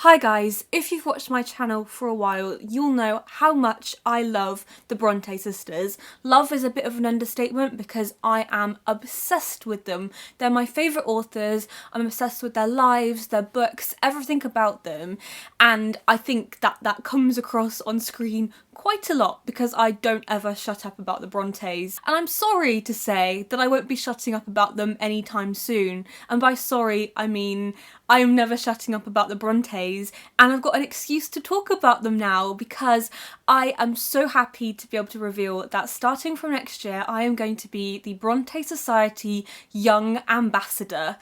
Hi guys, if you've watched my channel for a while, you'll know how much I love the Bronte sisters. Love is a bit of an understatement because I am obsessed with them. They're my favourite authors, I'm obsessed with their lives, their books, everything about them, and I think that comes across on screen quite a lot because I don't ever shut up about the Brontes. And I'm sorry to say that I won't be shutting up about them anytime soon. And by sorry, I mean I am never shutting up about the Brontes, and I've got an excuse to talk about them now because I am so happy to be able to reveal that starting from next year I am going to be the Bronte Society Young Ambassador.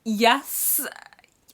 Yes,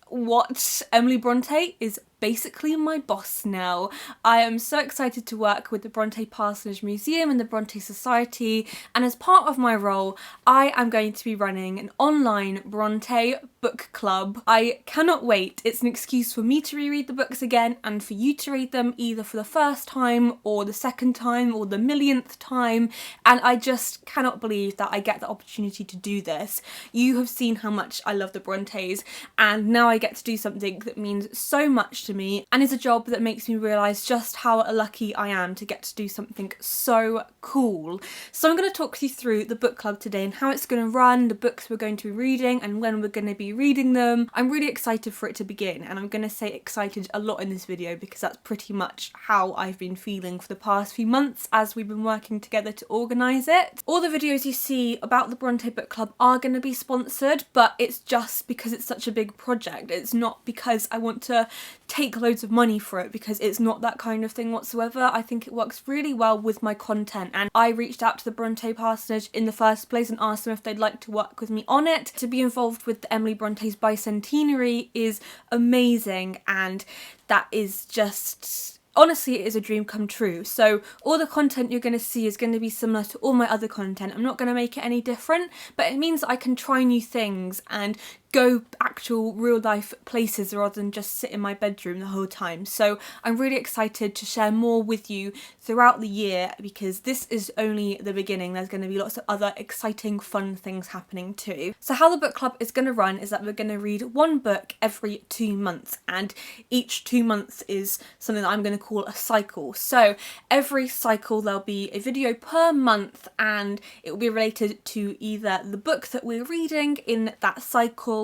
what? Emily Brontë is basically my boss now. I am so excited to work with the Bronte Parsonage Museum and the Bronte Society, and as part of my role I am going to be running an online Bronte Book Club. I cannot wait. It's an excuse for me to reread the books again and for you to read them either for the first time or the second time or the millionth time, and I just cannot believe that I get the opportunity to do this. You have seen how much I love the Brontes, and now I get to do something that means so much to me and is a job that makes me realise just how lucky I am to get to do something so cool. So I'm going to talk you through the book club today and how it's going to run, the books we're going to be reading and when we're going to be reading them. I'm really excited for it to begin, and I'm going to say excited a lot in this video because that's pretty much how I've been feeling for the past few months as we've been working together to organise it. All the videos you see about the Bronte Book Club are going to be sponsored, but it's just because it's such a big project. It's not because I want to take loads of money for it, because it's not that kind of thing whatsoever. I think it works really well with my content, and I reached out to the Bronte Parsonage in the first place and asked them if they'd like to work with me on it. To be involved with the Emily Bronte's bicentenary is amazing, and that is just... honestly, it is a dream come true. So all the content you're going to see is going to be similar to all my other content. I'm not going to make it any different, but it means I can try new things and go actual real life places rather than just sit in my bedroom the whole time. So I'm really excited to share more with you throughout the year because this is only the beginning. There's going to be lots of other exciting fun things happening too. So how the book club is going to run is that we're going to read one book every 2 months, and each 2 months is something that I'm going to call a cycle. So every cycle there'll be a video per month, and it will be related to either the book that we're reading in that cycle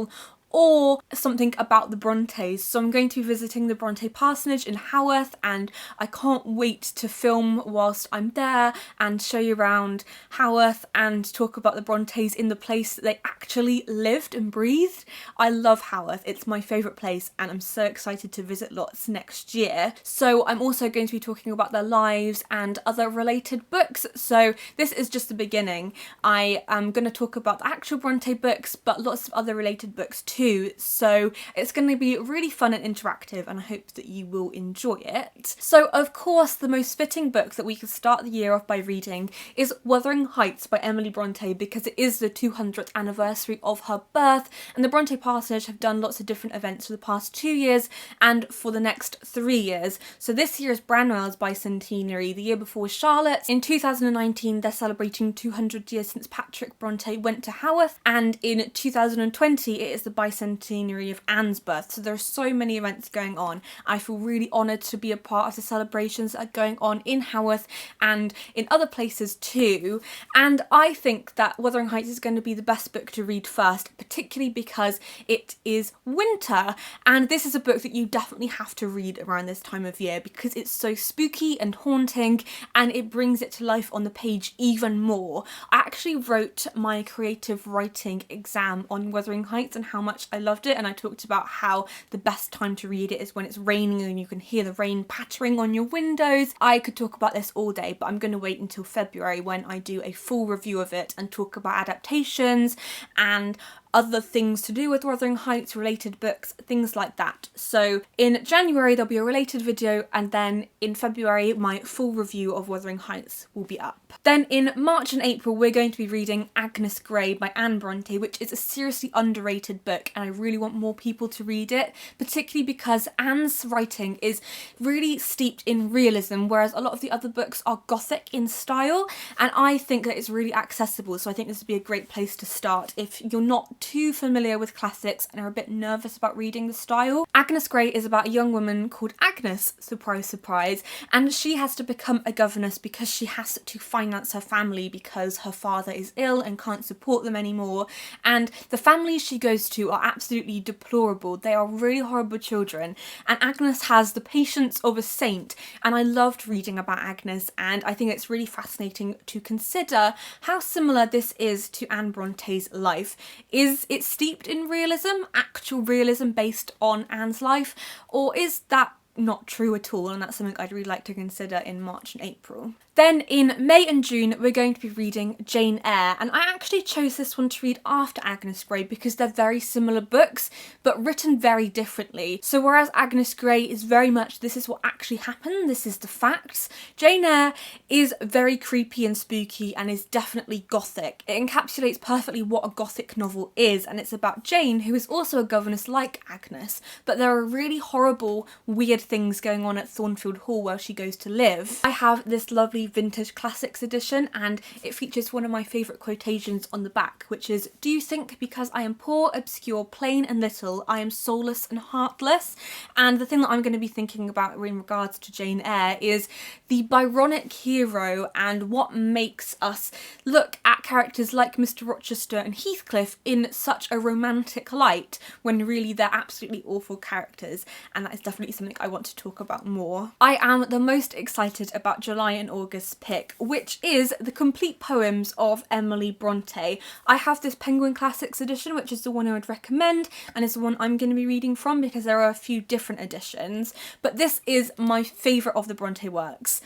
or something about the Brontes. So I'm going to be visiting the Bronte Parsonage in Haworth, and I can't wait to film whilst I'm there and show you around Haworth and talk about the Brontes in the place that they actually lived and breathed. I love Haworth, it's my favourite place, and I'm so excited to visit lots next year. So I'm also going to be talking about their lives and other related books, so this is just the beginning. I am going to talk about the actual Bronte books, but lots of other related books too. So it's going to be really fun and interactive, and I hope that you will enjoy it. So of course the most fitting book that we could start the year off by reading is Wuthering Heights by Emily Brontë, because it is the 200th anniversary of her birth, and the Bronte Parsonage have done lots of different events for the past 2 years and for the next 3 years. So this year is Branwell's bicentenary, the year before was Charlotte's. In 2019 they're celebrating 200 years since Patrick Bronte went to Haworth, and in 2020 it is the bicentenary of Anne's birth. So there are so many events going on. I feel really honoured to be a part of the celebrations that are going on in Haworth and in other places too. And I think that Wuthering Heights is going to be the best book to read first, particularly because it is winter, and this is a book that you definitely have to read around this time of year because it's so spooky and haunting, and it brings it to life on the page even more. I actually wrote my creative writing exam on Wuthering Heights and how much I loved it, and I talked about how the best time to read it is when it's raining and you can hear the rain pattering on your windows. I could talk about this all day, but I'm going to wait until February when I do a full review of it and talk about adaptations and other things to do with Wuthering Heights, related books, things like that. So in January there'll be a related video, and then in February my full review of Wuthering Heights will be up. Then in March and April we're going to be reading Agnes Gray by Anne Bronte, which is a seriously underrated book, and I really want more people to read it, particularly because Anne's writing is really steeped in realism, whereas a lot of the other books are gothic in style, and I think that it's really accessible, so I think this would be a great place to start if you're not not too familiar with classics and are a bit nervous about reading the style. Agnes Gray is about a young woman called Agnes, surprise surprise, and she has to become a governess because she has to finance her family because her father is ill and can't support them anymore, and the families she goes to are absolutely deplorable. They are really horrible children, and Agnes has the patience of a saint, and I loved reading about Agnes, and I think it's really fascinating to consider how similar this is to Anne Bronte's life. Is it steeped in realism, actual realism based on Anne's life, or is that not true at all? And that's something I'd really like to consider in March and April. Then in May and June, we're going to be reading Jane Eyre, and I actually chose this one to read after Agnes Gray because they're very similar books, but written very differently. So whereas Agnes Gray is very much, this is what actually happened, this is the facts, Jane Eyre is very creepy and spooky and is definitely gothic. It encapsulates perfectly what a gothic novel is, and it's about Jane, who is also a governess like Agnes, but there are really horrible, weird things going on at Thornfield Hall where she goes to live. I have this lovely vintage classics edition, and it features one of my favourite quotations on the back, which is, "Do you think because I am poor, obscure, plain and little, I am soulless and heartless?" And the thing that I'm going to be thinking about in regards to Jane Eyre is the Byronic hero and what makes us look at characters like Mr. Rochester and Heathcliff in such a romantic light when really they're absolutely awful characters, and that is definitely something I want to talk about more. I am the most excited about July and August pick, which is the complete poems of Emily Brontë. I have this Penguin Classics edition, which is the one I would recommend, and is the one I'm going to be reading from because there are a few different editions, but this is my favourite of the Brontë works.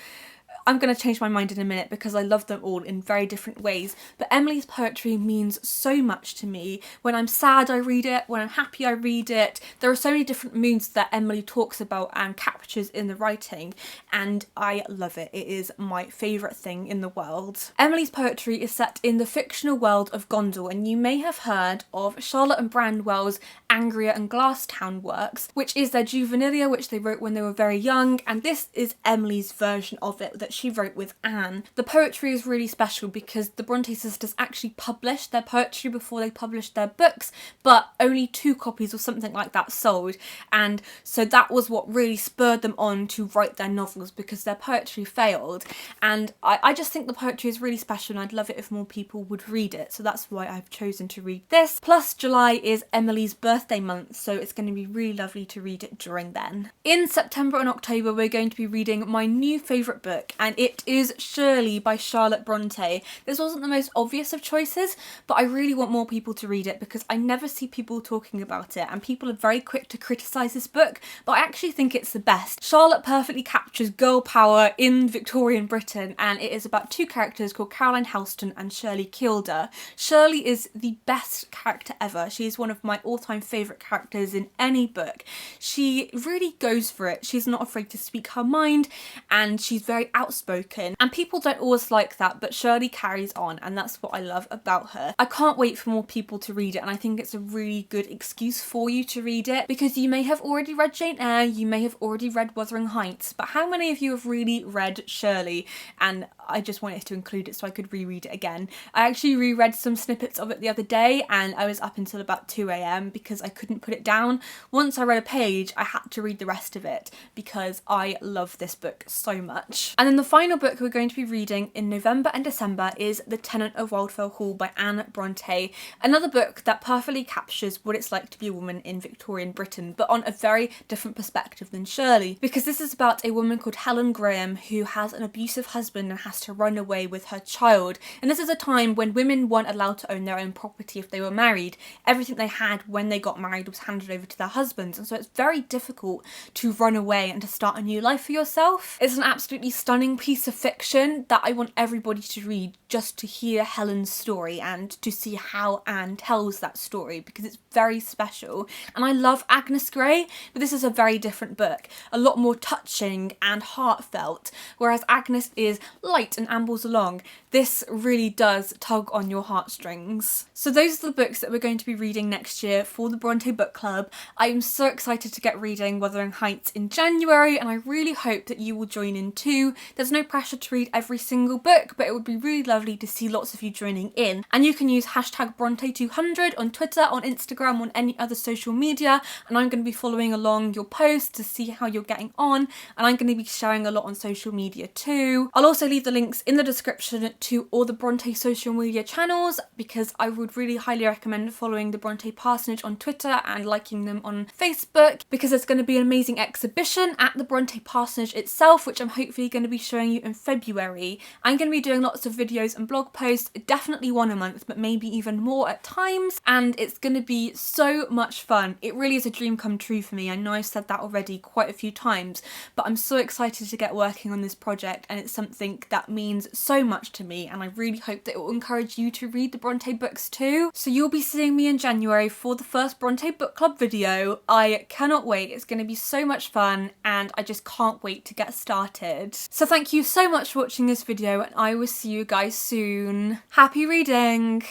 I'm going to change my mind in a minute because I love them all in very different ways, but Emily's poetry means so much to me. When I'm sad I read it, when I'm happy I read it. There are so many different moods that Emily talks about and captures in the writing, and I love it. It is my favourite thing in the world. Emily's poetry is set in the fictional world of Gondor, and you may have heard of Charlotte and Branwell's Angria and Glasstown works, which is their juvenilia which they wrote when they were very young, and this is Emily's version of it that she wrote with Anne. The poetry is really special because the Brontë sisters actually published their poetry before they published their books, but only 2 copies or something like that sold, and so that was what really spurred them on to write their novels because their poetry failed, and I just think the poetry is really special and I'd love it if more people would read it, so that's why I've chosen to read this. Plus July is Emily's birthday month, so it's going to be really lovely to read it during then. In September and October we're going to be reading my new favourite book, and it is Shirley by Charlotte Bronte. This wasn't the most obvious of choices, but I really want more people to read it because I never see people talking about it, and people are very quick to criticise this book, but I actually think it's the best. Charlotte perfectly captures girl power in Victorian Britain, and it is about 2 characters called Caroline Helston and Shirley Kilder. Shirley is the best character ever. She is one of my all-time favourite characters in any book. She really goes for it. She's not afraid to speak her mind, and she's very outspoken, and people don't always like that, but Shirley carries on, and that's what I love about her. I can't wait for more people to read it, and I think it's a really good excuse for you to read it because you may have already read Jane Eyre, you may have already read Wuthering Heights, but how many of you have really read Shirley? And I just wanted to include it so I could reread it again. I actually reread some snippets of it the other day, and I was up until about 2 AM because I couldn't put it down. Once I read a page, I had to read the rest of it because I love this book so much. And then the final book we're going to be reading in November and December is The Tenant of Wildfell Hall by Anne Brontë, another book that perfectly captures what it's like to be a woman in Victorian Britain, but on a very different perspective than Shirley, because this is about a woman called Helen Graham who has an abusive husband and has to run away with her child, and this is a time when women weren't allowed to own their own property if they were married. Everything they had when they got married was handed over to their husbands, and so it's very difficult to run away and to start a new life for yourself. It's an absolutely stunning piece of fiction that I want everybody to read just to hear Helen's story and to see how Anne tells that story because it's very special. And I love Agnes Gray, but this is a very different book, a lot more touching and heartfelt, whereas Agnes is light light and ambles along, this really does tug on your heartstrings. So those are the books that we're going to be reading next year for the Bronte Book Club. I am so excited to get reading Wuthering Heights in January, and I really hope that you will join in too. There's no pressure to read every single book, but it would be really lovely to see lots of you joining in. And you can use hashtag Bronte200 on Twitter, on Instagram, on any other social media, and I'm going to be following along your posts to see how you're getting on, and I'm going to be sharing a lot on social media too. I'll also leave the links in the description to all the Bronte social media channels, because I would really highly recommend following the Bronte Parsonage on Twitter and liking them on Facebook, because there's going to be an amazing exhibition at the Bronte Parsonage itself, which I'm hopefully going to be showing you in February. I'm going to be doing lots of videos and blog posts, definitely one a month, but maybe even more at times, and it's going to be so much fun. It really is a dream come true for me. I know I've said that already quite a few times, but I'm so excited to get working on this project, and it's something that means so much to me, and I really hope that it will encourage you to read the Bronte books too. So you'll be seeing me in January for the first Bronte Book Club video. I cannot wait. It's going to be so much fun, and I just can't wait to get started. So thank you so much for watching this video, and I will see you guys soon. Happy reading!